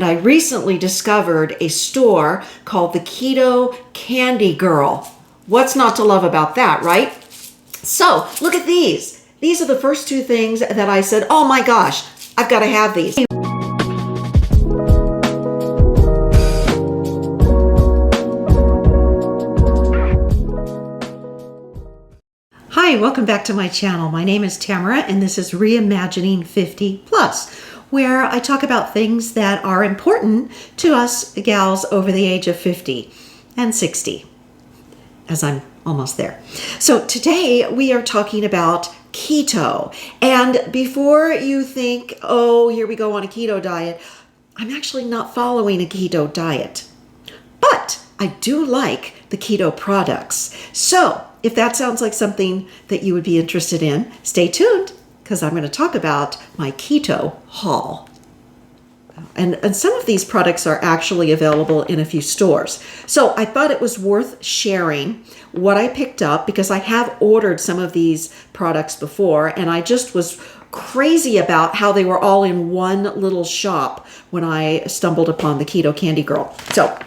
and I recently discovered a store called the Keto Candy Girl. What's not to love about that, right? So look at these. These are the first two things that I said, oh my gosh, I've got to have these. Hi, welcome back to my channel. My name is Tamara and this is Reimagining 50 Plus, where I talk about things that are important to us gals over the age of 50 and 60, as I'm almost there. So today we are talking about keto. And before you think, oh, here we go on a keto diet, I'm actually not following a keto diet, but I do like the keto products. So if that sounds like something that you would be interested in, stay tuned because I'm going to talk about my keto haul. And some of these products are actually available in a few stores. So I thought it was worth sharing what I picked up because I have ordered some of these products before and I just was crazy about how they were all in one little shop when I stumbled upon the Keto Candy Girl. So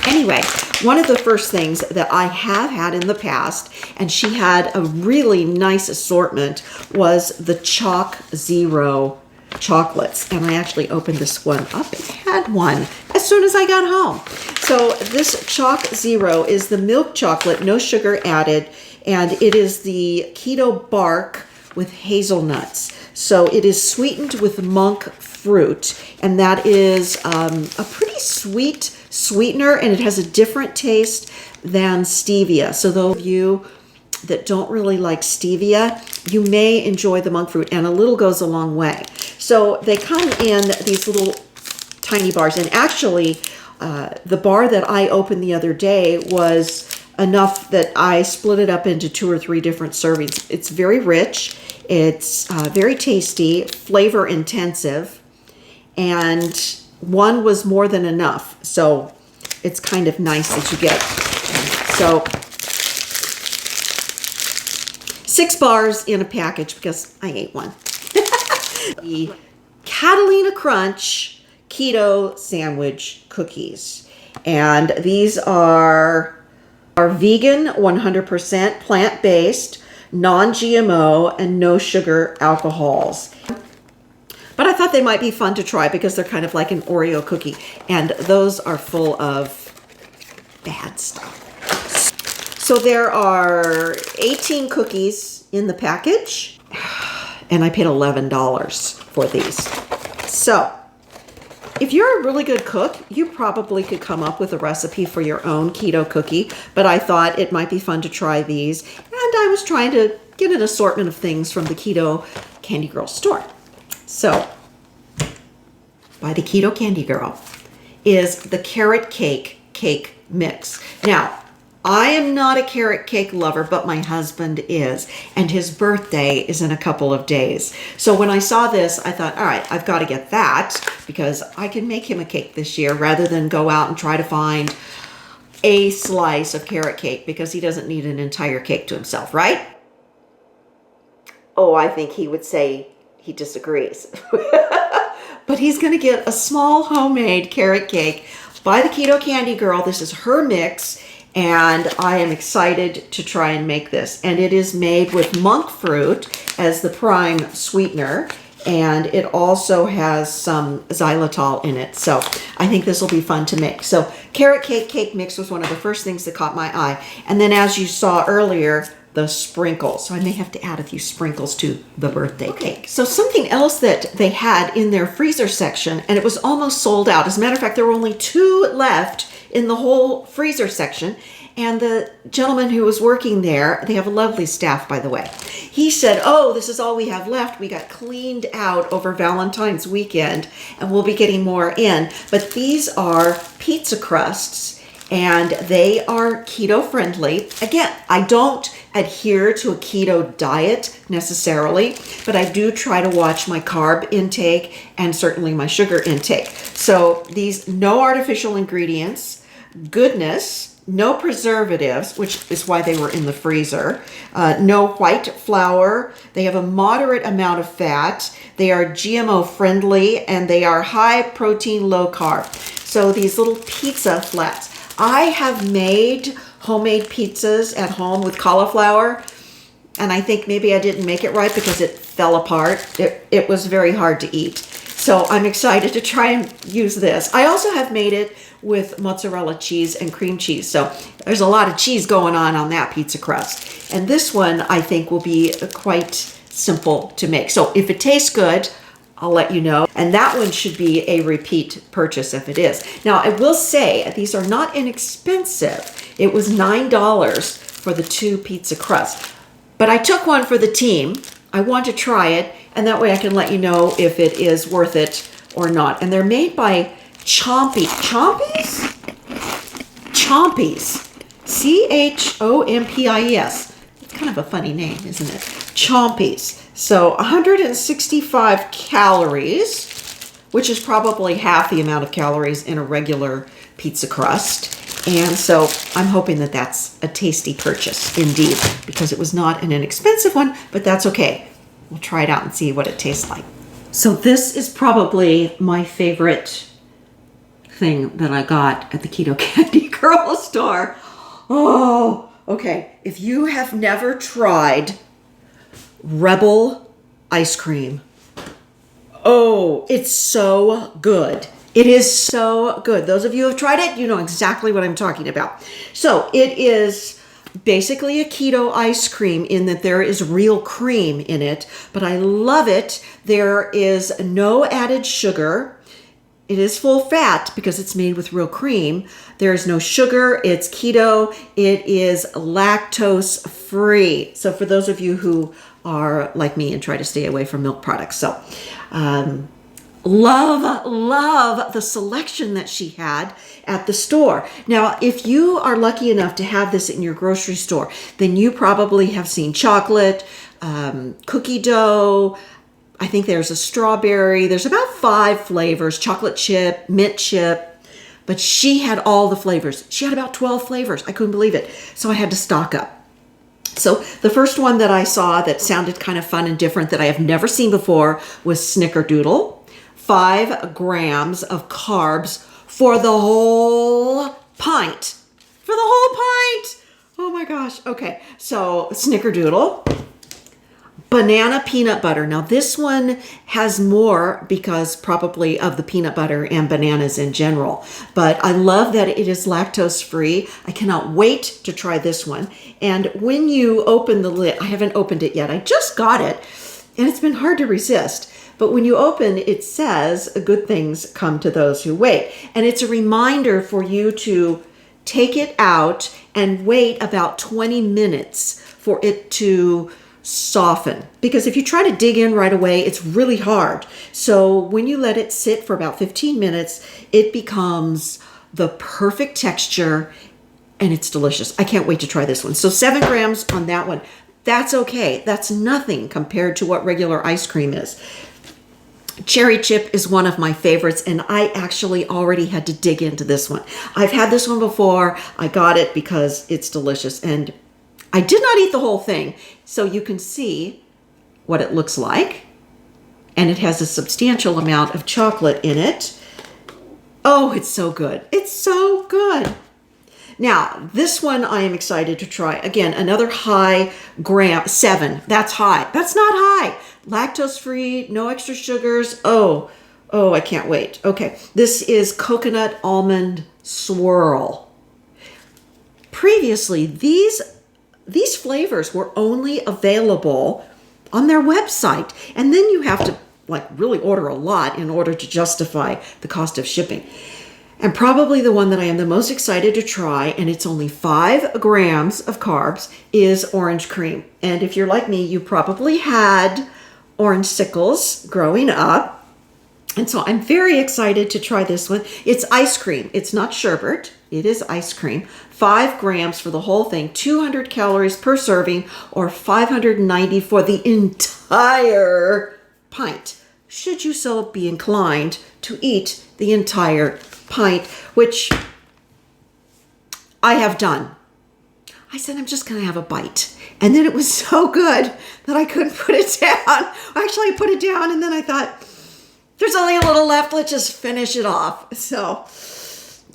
anyway, one of the first things that I have had in the past, and she had a really nice assortment, was the Chalk Zero chocolates. And I actually opened this one up and had one as soon as I got home. So this Chalk Zero is the milk chocolate, no sugar added, and it is the keto bark with hazelnuts. So it is sweetened with monk fruit, and that is a pretty sweet sweetener, and it has a different taste than stevia. So those of you that don't really like stevia, you may enjoy the monk fruit, and a little goes a long way. So they come in these little tiny bars, and actually the bar that I opened the other day was enough that I split it up into 2 or 3 different servings. It's very rich, it's very tasty, flavor intensive, and one was more than enough. So it's kind of nice that you get. So 6 bars in a package because I ate one. The Catalina Crunch Keto Sandwich Cookies. And these are vegan, 100% plant-based, non-GMO, and no sugar alcohols. But I thought they might be fun to try because they're kind of like an Oreo cookie. And those are full of bad stuff. So there are 18 cookies in the package. And I paid $11 for these. So if you're a really good cook, you probably could come up with a recipe for your own keto cookie. But I thought it might be fun to try these. And I was trying to get an assortment of things from the Keto Candy Girl store. So, by the Keto Candy Girl is the carrot cake mix. Now, I am not a carrot cake lover, but my husband is, and his birthday is in a couple of days. So when I saw this, I thought, all right, I've got to get that because I can make him a cake this year rather than go out and try to find a slice of carrot cake because he doesn't need an entire cake to himself, right? Oh, I think he would say he disagrees. But he's going to get a small homemade carrot cake by the Keto Candy Girl. This is her mix, and I am excited to try and make this. And it is made with monk fruit as the prime sweetener, and it also has some xylitol in it. So I think this will be fun to make. So carrot cake mix was one of the first things that caught my eye. And then as you saw earlier, the sprinkles. So I may have to add a few sprinkles to the birthday cake. So something else that they had in their freezer section, and it was almost sold out. As a matter of fact, there were only 2 left in the whole freezer section. And the gentleman who was working there, they have a lovely staff, by the way. He said, oh, this is all we have left. We got cleaned out over Valentine's weekend, and we'll be getting more in. But these are pizza crusts, and they are keto friendly. Again, I don't adhere to a keto diet necessarily, but I do try to watch my carb intake and certainly my sugar intake. So these no artificial ingredients, goodness, no preservatives, which is why they were in the freezer. No white flour. They have a moderate amount of fat. They are GMO friendly, and they are high protein, low carb. So these little pizza flats. I have made homemade pizzas at home with cauliflower, and I think maybe I didn't make it right because it fell apart. It was very hard to eat. So I'm excited to try and use this. I also have made it with mozzarella cheese and cream cheese. So there's a lot of cheese going on that pizza crust. And this one I think will be quite simple to make. So if it tastes good, I'll let you know. And that one should be a repeat purchase if it is. Now I will say these are not inexpensive. It was $9 for the 2 pizza crusts. But I took one for the team. I want to try it, and that way I can let you know if it is worth it or not. And they're made by Chompy. Chompies? Chompies. Chompis. It's kind of a funny name, isn't it? Chompies. So 165 calories, which is probably half the amount of calories in a regular pizza crust. And so I'm hoping that that's a tasty purchase indeed, because it was not an inexpensive one, but that's okay. We'll try it out and see what it tastes like. So this is probably my favorite thing that I got at the Keto Candy Girl store. Oh, okay. If you have never tried Rebel ice cream, oh, it's so good. It is so good. Those of you who have tried it, you know exactly what I'm talking about. So it is basically a keto ice cream in that there is real cream in it, but I love it. There is no added sugar. It is full fat because it's made with real cream. There is no sugar. It's keto. It is lactose free. So for those of you who are like me and try to stay away from milk products. So, love the selection that she had at the store. Now, if you are lucky enough to have this in your grocery store, then you probably have seen chocolate, cookie dough. I think there's a strawberry. There's about 5 flavors, chocolate chip, mint chip, but she had all the flavors. She had about 12 flavors. I couldn't believe it. So I had to stock up. So the first one that I saw that sounded kind of fun and different that I have never seen before was Snickerdoodle. 5 grams of carbs for the whole pint. For the whole pint! Oh my gosh. Okay, so Snickerdoodle. Banana peanut butter. Now this one has more because probably of the peanut butter and bananas in general. But I love that it is lactose free. I cannot wait to try this one. And when you open the lid, I haven't opened it yet. I just got it and it's been hard to resist. But when you open, it says good things come to those who wait. And it's a reminder for you to take it out and wait about 20 minutes for it to soften. Because if you try to dig in right away, it's really hard. So when you let it sit for about 15 minutes, it becomes the perfect texture and it's delicious. I can't wait to try this one. So 7 grams on that one. That's okay. That's nothing compared to what regular ice cream is. Cherry chip is one of my favorites, and I actually already had to dig into this one. I've had this one before. I got it because it's delicious, and I did not eat the whole thing, so you can see what it looks like, and it has a substantial amount of chocolate in it. Oh, it's so good. It's so good. Now, this one I am excited to try. Again, another high gram, 7. That's high. That's not high. Lactose free, no extra sugars. Oh, I can't wait. Okay, this is coconut almond swirl. Previously, these flavors were only available on their website, and then you have to really order a lot in order to justify the cost of shipping. And probably the one that I am the most excited to try, and it's only 5 grams of carbs, is orange cream. And if you're like me, you probably had orange sickles growing up. And so I'm very excited to try this one. It's ice cream. It's not sherbet. It is ice cream. 5 grams for the whole thing, 200 calories per serving, or 590 for the entire pint. Should you so be inclined to eat the entire pint, which I have done. I said, I'm just going to have a bite. And then it was so good that I couldn't put it down. Actually, I put it down and then I thought, there's only a little left. Let's just finish it off. So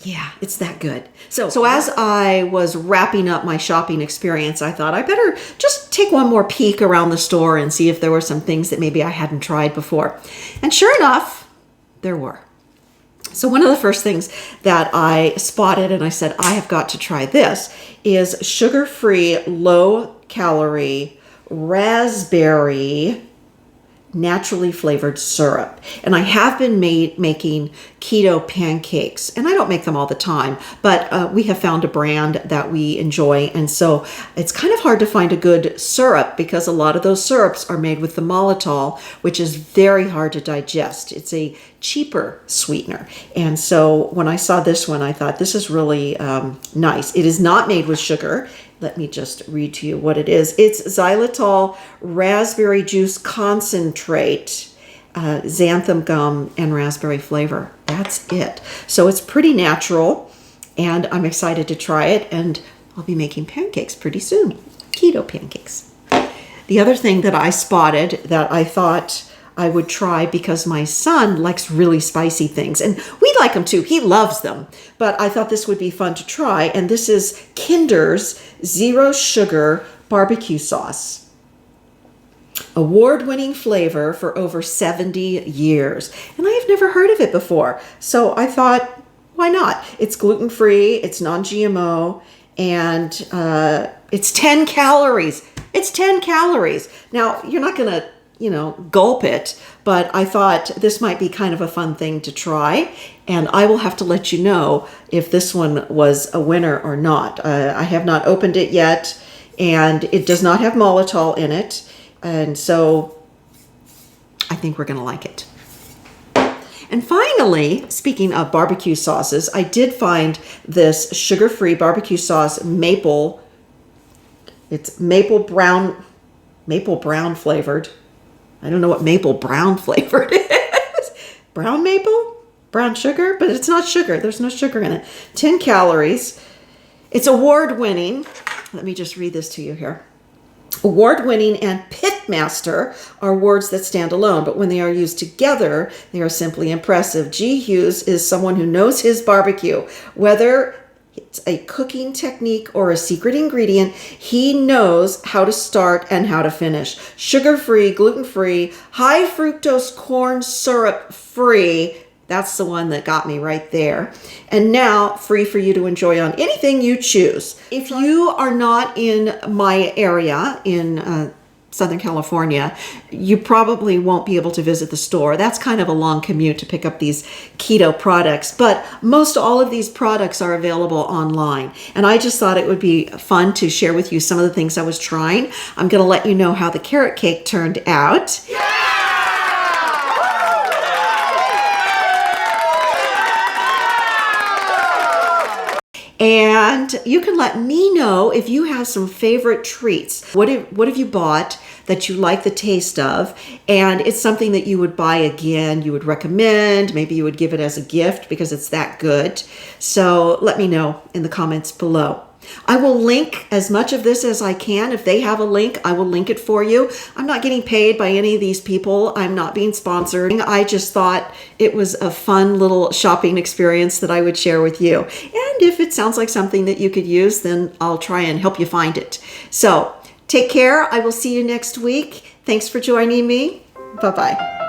yeah, it's that good. So as I was wrapping up my shopping experience, I thought I better just take one more peek around the store and see if there were some things that maybe I hadn't tried before. And sure enough, there were. So one of the first things that I spotted and I said, I have got to try this, is sugar-free, low-calorie, raspberry, naturally flavored syrup. And I have been making keto pancakes, and I don't make them all the time, but we have found a brand that we enjoy. And so it's kind of hard to find a good syrup because a lot of those syrups are made with the maltitol, which is very hard to digest. It's a cheaper sweetener. And so when I saw this one, I thought this is really nice. It is not made with sugar. Let me just read to you what it is. It's xylitol raspberry juice concentrate, xanthan gum, and raspberry flavor. That's it. So it's pretty natural, and I'm excited to try it, and I'll be making pancakes pretty soon. Keto pancakes. The other thing that I spotted that I thought I would try, because my son likes really spicy things, and we like them too. He loves them, but I thought this would be fun to try, and this is Kinder's Zero Sugar Barbecue Sauce. Award-winning flavor for over 70 years, and I have never heard of it before, so I thought, why not? It's gluten-free, it's non-GMO, and it's 10 calories. It's 10 calories. Now, you're not going to gulp it, but I thought this might be kind of a fun thing to try, and I will have to let you know if this one was a winner or not. I have not opened it yet, and it does not have maltitol in it, and so I think we're going to like it. And finally, speaking of barbecue sauces, I did find this sugar-free barbecue sauce maple. It's maple brown flavored. I don't know what maple brown flavored is. Brown maple? Brown sugar? But it's not sugar. There's no sugar in it. 10 calories. It's award-winning. Let me just read this to you here. Award-winning and pitmaster are words that stand alone, but when they are used together, they are simply impressive. G. Hughes is someone who knows his barbecue. Whether it's a cooking technique or a secret ingredient, he knows how to start and how to finish. Sugar-free, gluten-free, high fructose corn syrup free. That's the one that got me right there. And now free for you to enjoy on anything you choose. If you are not in my area in Southern California, you probably won't be able to visit the store. That's kind of a long commute to pick up these keto products, but most all of these products are available online. And I just thought it would be fun to share with you some of the things I was trying. I'm going to let you know how the carrot cake turned out. And you can let me know if you have some favorite treats. What have you bought that you like the taste of? And it's something that you would buy again, you would recommend, maybe you would give it as a gift because it's that good. So let me know in the comments below. I will link as much of this as I can. If they have a link, I will link it for you. I'm not getting paid by any of these people. I'm not being sponsored. I just thought it was a fun little shopping experience that I would share with you. And if it sounds like something that you could use, then I'll try and help you find it. So take care. I will see you next week. Thanks for joining me. Bye-bye.